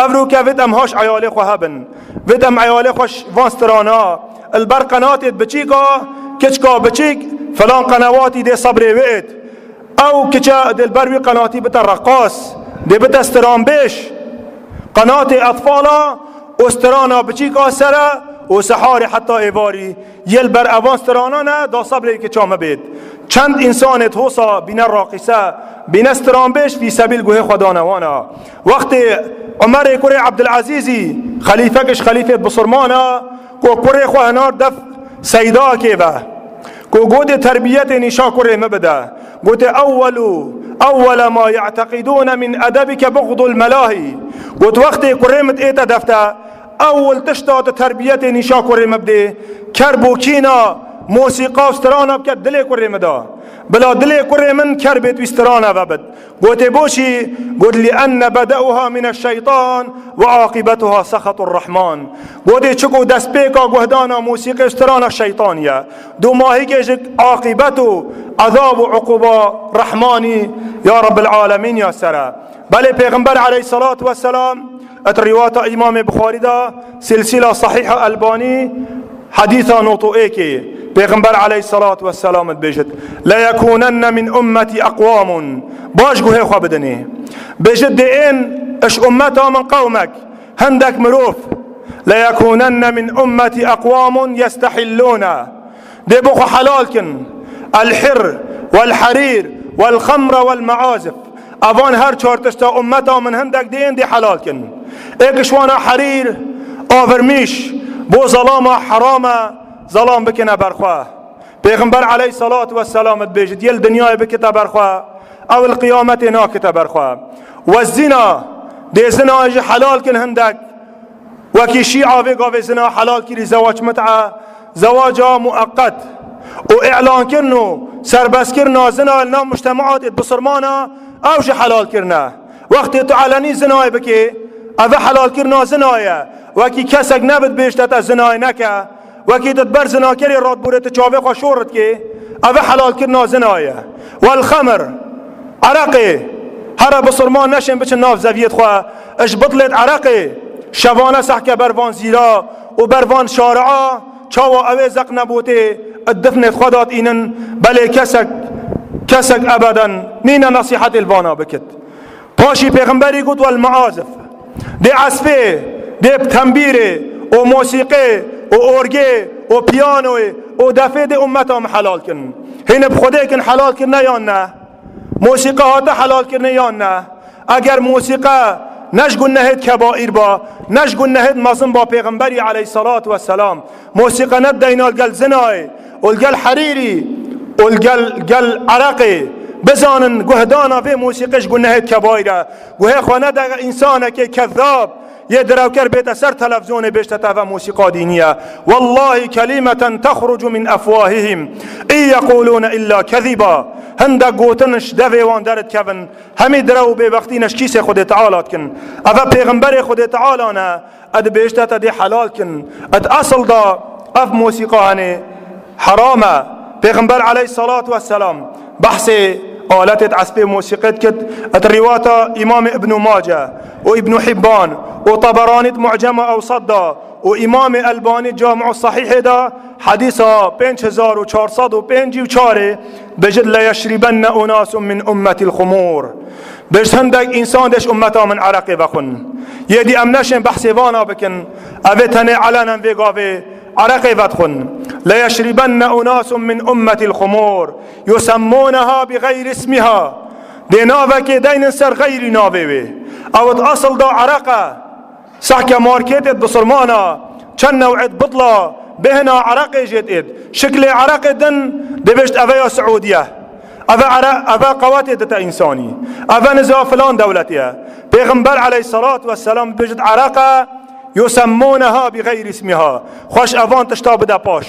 افرو كفت ام هاش عيالي خو هبن فت ام عيالي خوش وانسترانا البر قناتي بچيكا كچكا بچيك فلان قنواتي دي صبري وقت او كچا دل بروي قناتي بتا رقاص دي بتا استران بيش قناتي اطفالا واسترانا بچيكا سرا وسحاري حتى ايواري يلبر اوان استرانانا دا صبري كچا مبيد چند انسانت هوسا بين الراقصة بين استران بيش في سبيل گوه خدانا وانا وقت عمر كوري عبد العزيزي خليفة كش خليفة بصرمانا کو كوري خو هنار دف سيدا كيبا کو قود تربية نشا كوري مبدا قلت أول ما يعتقدون من أدبك بغض الملاهي قلت وقت كوريمت إيتا دفتا أول تشتات تربية نشا كوري مبدي كربو كينا موسيقى استرانا بكت دلي كوري مدا بلا دلي كوري من كربت وسترانا وبد قلت بوشي قلت لأن بدأها من الشيطان وعاقبتها سخط الرحمن قلت چكو دست بيكا قهدانا موسيقى استرانا الشيطانية دو ما هيك عاقبته عذاب وعقوبة رحماني يا رب العالمين يا سرا بل پیغمبر عليه الصلاة والسلام الرواية إمام بخاري دا سلسلة صحيحة ألباني حديثا نوتو ايكي پیغمبر عليه الصلاة والسلام بيجت لا يكونن من أمتي أقوام باش قوهي خواه بدني بيجت دي إن اش أمتا من قومك هندك مروف لا يكونن من أمتي أقوام يستحلون دي بخو حلالكن الحر والحرير والخمر والمعازف أفان هر چارتشتا أمتا من هندك دي إن دي حلالكن ايكشوانا حرير آفرميش بو ظلام حرام ظلام بكنا برخواه پیغمبر عليه الصلاة والسلام بيجد يل دنيا بكتا برخواه او القيامة ناكتا برخواه والزنا دي زنا اجي حلال كن هندك وكي شيعة بيقا زنا حلال كي زواج متعة زواجا مؤقت واعلان كرنو سربس كرنا زنا لنا مجتمعات بصرمانا او جي حلال كرنا وقت تعلني زنا بكي او حلال كرنا زنايا وكي كسك نبت بيشتتا زناي نكا وكي تدبر زناكري رات بورت چاوه خوا شورت كي او حلال كرنا زنايا والخمر عرقي هر بصرمان نشن بچن ناف زويت خوا اش بطلت عرقي شوانه سحكه بروان زيرا و بروان شارعا چاوا اوه زق نبوتي الدفنت خدات اينن بلي كسك ابدا نينا نصيحة الوانا بكت باشي پیغمبري قد والمعازف دي عصفه دي تنبيره و موسيقى و اورگي و بيانوي و دفه دي امتهم حلال كن هنا بخده كن حلال كن یا نه موسيقى هاتا حلال كن یا نه اگر موسيقى نشگون نهد كبائر با نشگون نهد مظلم با پیغمبری عليه الصلاة والسلام موسيقى ندينا القل زناي والقل حريري والقل عرقي بزانن قهدانا في موسيقى شگون نهد كبائر قهي خوانه دا انسانه که كذاب يدروا كربيت سر تلفزيون بيشتتا موسيقى دينية والله كلمة تخرج من أفواههم إن يقولون إلا كذبا هندا قوتنش دفي وان دارت كفن همي دروا بوقتينش كيس خود تعالى كن أفا پیغمبر خود تعالى اد بيشتتا دي حلال كن اد أصل دا أف موسيقى هني حرامة پیغمبر عليه الصلاة والسلام بحثي آلات عصبي موسيقى كت الرواية إمام ابن ماجه وابن حبان وطبراني معجمة أو صدى وإمام الباني جامع الصحيح دا حديثا 5454 بجد لا يشربن أناس من أمة الخمور بجد هندك إنسان دش أمتا من عرقي بخن يدي أمناشن بحثي وانا بكن أبتني علنا بيقافي عرقي بدخن لا يشربن أناس من أمة الخمور يسمونها بغير اسمها دي نافك دين سر غير نافي او اصل دا عرقه سحكه ماركت بصرمانا چن نوعت بطلة بهنا عرقي جد شكل عرق دن دبشت افا سعودية افا قوات دتا انساني افا نزا فلان دولتها پیغمبر عليه الصلاة والسلام بجد عرقه يسمونها بغير اسمها خوش افان تشتاب دا باش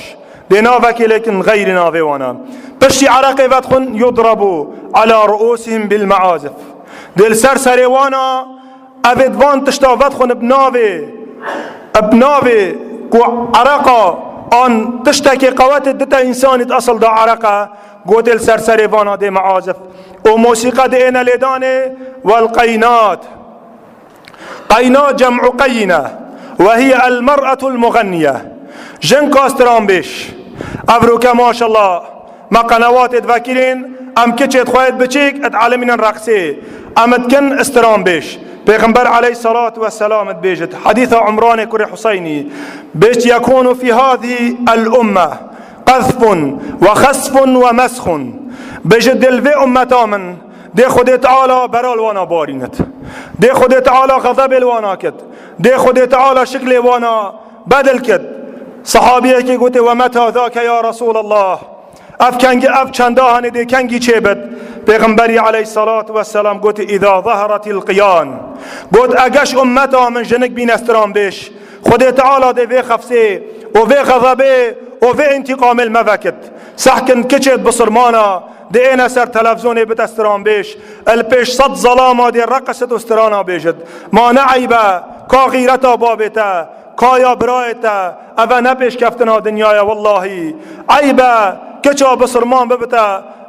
دي نافك لكن غير نافي وانا بشي عرقي بدخن يضربوا على رؤوسهم بالمعازف دل سر وانا افدوان تشتاوت خون بناوي كو عرقا ان تشتكي قوات دتا انسان اصل دا عرقا قوتل سر وانا دي معازف وموسيقى دي انا لداني والقينات قينا جمع قينة وهي المرأة المغنية جن كاستران بيش أبروك ما شاء الله ما قنوات تفكرين أم كتشت خواهد بچيك اتعلمين الرقصي أم تكن استران بيش پیغمبر عليه الصلاة والسلام بيجت حديث عمران كري حسيني بيش يكون في هذه الأمة قذف وخسف ومسخ بيجت دلوي أمتا من دي خود تعالى برال وانا بارينت دي خود تعالى غضب الوانا كت دي خود تعالى شكل وانا بدل كت صحابيه كي قلت ومتى ذاك يا رسول الله اف چنداهن دي کنگی چه بد پیغمبری علیه الصلاة والسلام قلت اذا ظهرت القيان قلت اگش امتا من جنك بين استرام بيش خود تعالى دي في خفسي وفي غضبه وفي انتقام المفكت سحكن كچت بصرمانا دي انا سر تلفزوني بتستران بيش البيش صد ظلامة دي رقصت استرانا بيجد ما نعيبا كا غيرتا بابتا كايا برايتا افا نبيش كفتنا دنيايا والله عيبا كچا بصرمان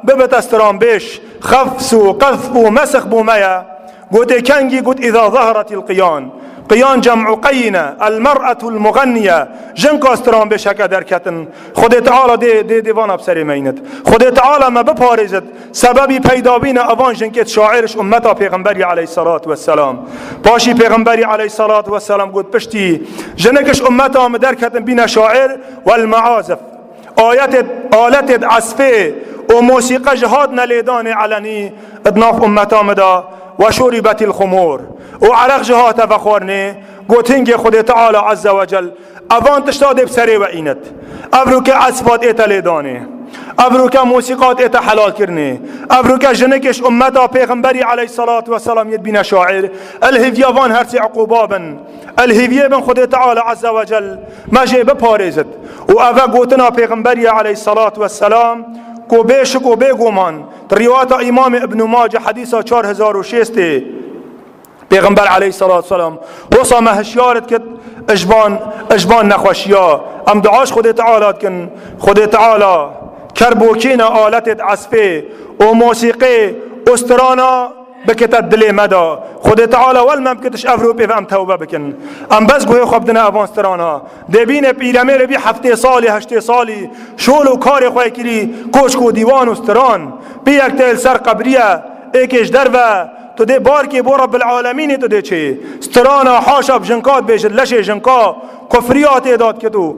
ببتا استران بيش خفسو قذفو مسخبو ميا قلت كنجي قلت اذا ظهرت القيان قيان جمع قينة المرأة المغنية جنك استران بيش هكا دركتن خود تعالى دي ديوانا بسري مينت خود تعالى ما بپارزت سببي پیدا بين اوان جنكت شاعرش امتا پیغمبری عليه الصلاة والسلام باشي پیغمبری عليه الصلاة والسلام قلت پشتي جنكش امتا ما دركتن بين شاعر والمعازف آلت عصفه وموسيقى جهاد نليدان علني ادناف امتا مدا وشربت الخمور وعرق جهات فخورني قلت هنجي خد تعالى عز وجل اوان تشتاد بسري وعينت ابروك عصفات ايتا ليداني ابروك موسيقات ايتا حلال كرني ابروك جنكش امتا پیغمبري عليه الصلاة والسلام يد بنا شاعر الهفيا وان هرسي عقوبابا الهفيا بن خد تعالى عز وجل ما جي بپارزت وافا قوتنا پیغمبري عليه الصلاة والسلام کو بیشک و بیگومان روایت امام ابن ماجه حدیثا 4006 پیغمبر علیه الصلاة والسلام وصا مهشیارت کت اجبان نخوشیا ام دعاش خود تعالی کن خود تعالی کربوکین آلت عصفه و موسیقی استرانا بكت الدلي مدى خد تعالى والما بكتش افروبي فام توبه بكن ام بس گوه خبدنا افانسترانا دبين بيرامير بي هفته سالي هشته سالي شولو كار خوي كري کوچکو دیوان استران بي اكتل سر قبريه ايكش دروا تو دي باركي بو رب العالمين تو دي چه استرانا حاشا بجنكات بيجد لشه جنكا كفريات اداد كتو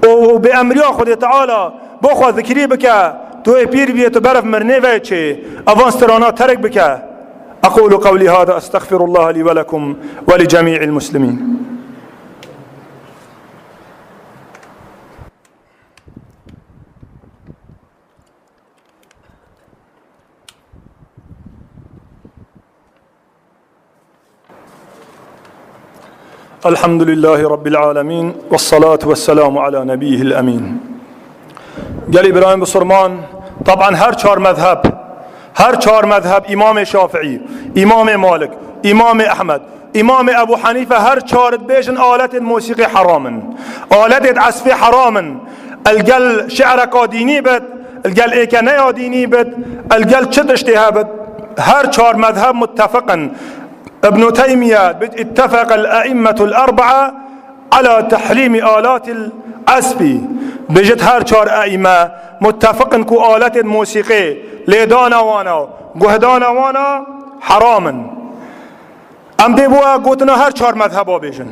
و بامريا خد تعالى بخو ذكري بك تو بير بي تو برف مرني و چه افانسترانا ترك بك أقول قولي هذا أستغفر الله لي ولكم ولجميع المسلمين. الحمد لله رب العالمين والصلاة والسلام على نبيه الأمين. قال إبراهيم بصرمان طبعا هر چهار مذهب امام شافعي امام مالك امام احمد امام ابو حنيفه هر چهار بيجن آلت موسيقى حراما آلت عزف حراما القل شعر ديني بد القل ايكانيا ديني بد القل چد اشتهابد هر چهار مذهب متفقا ابن تيمية اتفق الأئمة الأربعة على تحريم آلات العزف بجد هر چهار ائمه متفقن كو آلات موسيقى ليدانا وانا قهدانا وانا حراما ام دي بوا قوتنا هر چهار مذهبا بيجن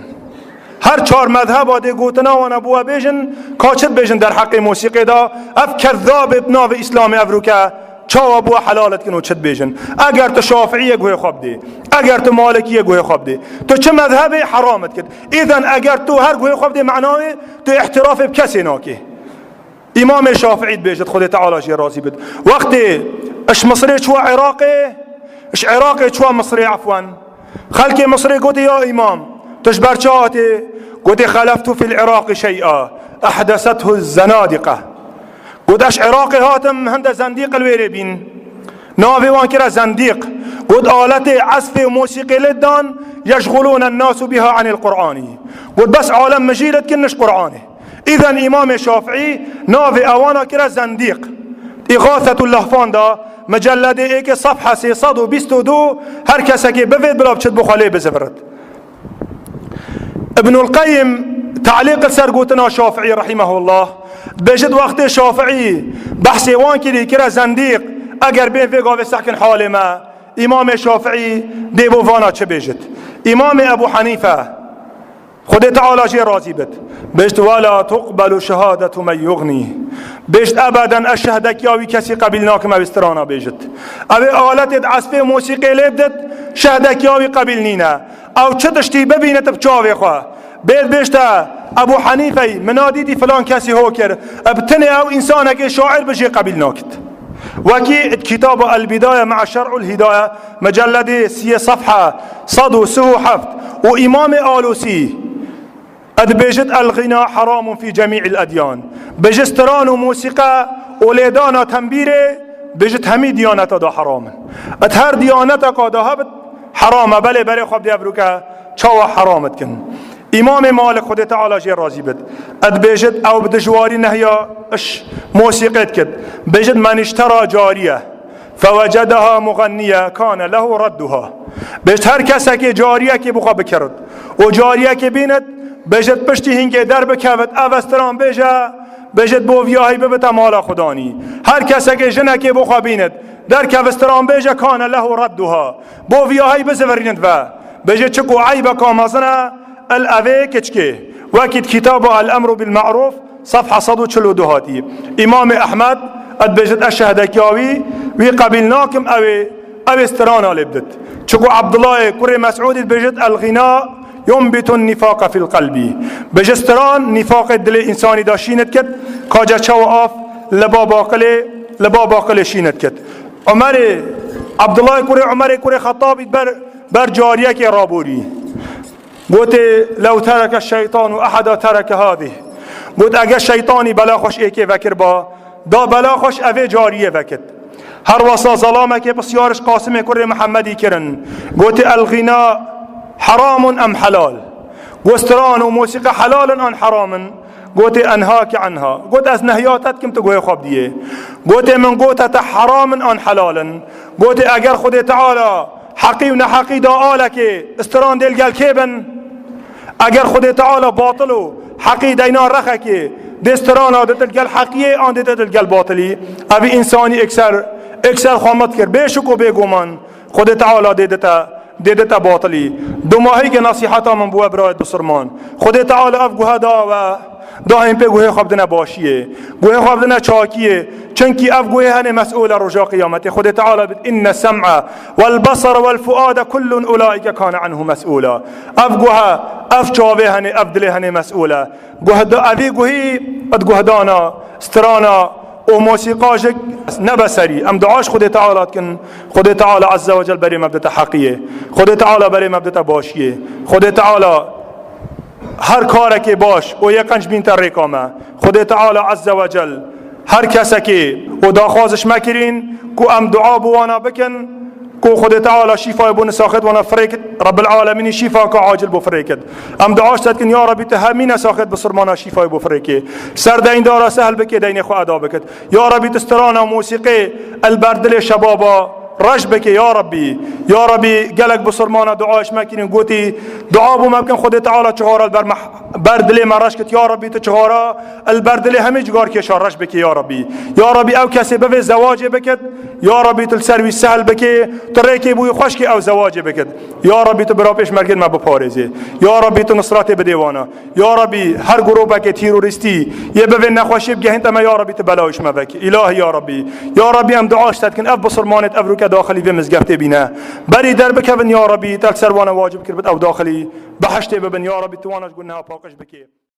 هر چهار مذهبا دي قوتنا وانا بوا بيجن كاچت بيجن در حق موسيقى دا اف كذاب ابناو اسلام افروكا چاوا بوا حلالت کنو چت بیجن اگر تو شافعیه گوی خواب دی اگر تو مالکیه گوی خواب دی تو چه مذهب حرامت کد اذن اگر تو هر گوی خواب دی معناه تو احتراف بکسی ناکی امام شافعی بیجد خود تعالی جی راضی بد وقتی اش مصری چوا عراقی اش عراقی چوا مصری عفوا خلق مصری گوتی یا امام تش برچاتی گوتی خلفت في العراق شيئا احدثته الزنادقه قداش عراقي هاتم هند زنديق الويربين نافي وان كرا زنديق قد آلات عزف وموسيقى لدان يشغلون الناس بها عن القرآن قد بس عالم مجيلة كنش قرآني إذن إمام شافعي نافي أوانا كرا زنديق إغاثة اللهفان دا مجلد إيك صفحة 322 هر كسا كي بفيد بلا بچد بخالي بزفرد ابن القيم تعليق سرقوتنا شافعي رحمه الله بجد وقت شافعي بحثي وان كده كرا زنديق اگر بين في قاوة سكن حال ما امام شافعي ديبو فانا چه بجد امام ابو حنيفة خود تعالى جي راضي بجد ولا تقبل شهادة من يغني بجد ابدا الشهدك ياوي كسي قبلناك ما بسترانا بجد ابي آلت عصف موسيقى لبدت شهدك ياوي قبلنينا او چه تشتي ببينت بچاوي خواه بيشتا ابو حنيفه مناديدي فلان كسي هو كر ابتني او انسانك شاعر بجي قبلناكت وكي كتاب البداية مع شرع الهداية مجلد 3 صفحة صدو سهو حفت وإمام آلوسي بيجد الغناء حرام في جميع الأديان بجستران وموسيقى وليدانا تنبيره بيجد همي ديانة دا حراما اتهر ديانة قادها حرام بلي خواب دي ابروكا چاوا حرامت كن امام مالك خود تعالى جي راضي اد بيجد او بدجواري نهيا اش موسيقيت كد بيجد من اشترى جارية فوجدها مغنية كان له ردها بيجد هر كسا كي جارية كي بخوا بكرد و جارية كي بينت بيجد پشتی هنگه در بکوت اوستران بيجد بو ویاهی ببتا مالا خدانی هر کسا که جنه که بخوا بیند در کوستران بيجد كان له ردها بو ویاهی بزورینند و بيجد چکو عیب کامازنه الأذى كتشكي وكيد كتاب الأمر بالمعروف صفحة 142 هاتي إمام أحمد أدبجت الشهدك ياوي وقبلناكم أو استرانا لبدت شكو عبد الله كري مسعود بجد الغناء ينبت النفاق في القلب بجستران نفاق دل إنساني دا شينت كت كاجا شواف لبا باقل شينت كت عبد الله كري عمر كري خطاب بر جارية كي رابوري قلت لو ترك الشيطان أحد ترك هذه قلت اگر شيطاني بلا خوش ايكي فكر با دا بلا خوش اوه جارية فكر هر وصا ظلامك بسيارش قاسم كر محمدي كرن قلت الغناء حرام ام حلال قستران وموسيقى حلال ام حرام قلت انهاك عنها قلت از نهياتت كم تقوي خواب ديه قلت من قلت حرام ام حلال قلت اگر خود تعالى حقي ونحقي دا آلك استران دل قال كيبن اگر خود تعالى باطلو حقي دينا رخك دسترانا دتل قال حقية آن دتل قال باطلي ابي انساني اكثر خامت كر بشك وبيغمان خود تعالى ديدتا باطلي دو ماهي که نصيحتا من بو ابراهيم بسرمان خود تعالى افغو هدا و دائم به گوه خواب دنا باشیه گوه خواب دنا چاکیه چنکی اف گوه هنه مسئول رجا قیامت خود تعالی بد ان السمع والبصر والفؤاد كل اولئك كان عنه مسئولا اف گوه اف چاوه هنه اف دل هنه مسئولا گوه دا اوی گوهی اد گوه دانا استرانا و موسیقاجك نبسري ام دعاش خود تعالى كن خود تعالى عز وجل بري مبدأ حقية خود تعالى بري مبدأ باشية خود تعالى هر کارکی باش و یکنج بین ترکامه خود تعالی عز و جل هر کسی که و داخوازش مکرین کو ام دعا بوانا بکن کو خود تعالی شفای بون ساخت وانا فريكت رب العالمين شفا کا عاجل بو فريكت ام دعاش تکن یا ربی تهمین ساخت بسرمانا شفای بو فريكه سر دین دارا سهل بکی دین خو ادا بکت یا ربی تسترانا موسیقی البردل شبابا رش بكي يا ربي قالك بصرمانا دعاش ماكين قوتي دعا بو ممكن خود تعالى چهارا البرد لي ما رشكت يا ربي تچهارا البرد لي همي جگار كيشار رش بكي يا ربي او كسي بفي زواج بكت يا ربي تلسروي سهل بكي تريكي بوي خوشكي او زواج بكت يا ربي تبراپيش مرگن ما بپارزي يا ربي تنصرات بديوانا يا ربي هر گروبك تيرورستي يبفي نخوشي بگه انت ما يا ربي تبلاوش مبك الهي يا ربي ام دعاش تتكن اف بصرمانت افروك داخلی و مزگفته بینه بری در بکن یا ربی تکسر وانا واجب کرد او داخلی بحشته ببن یا ربی توانش گناه پاکش بکی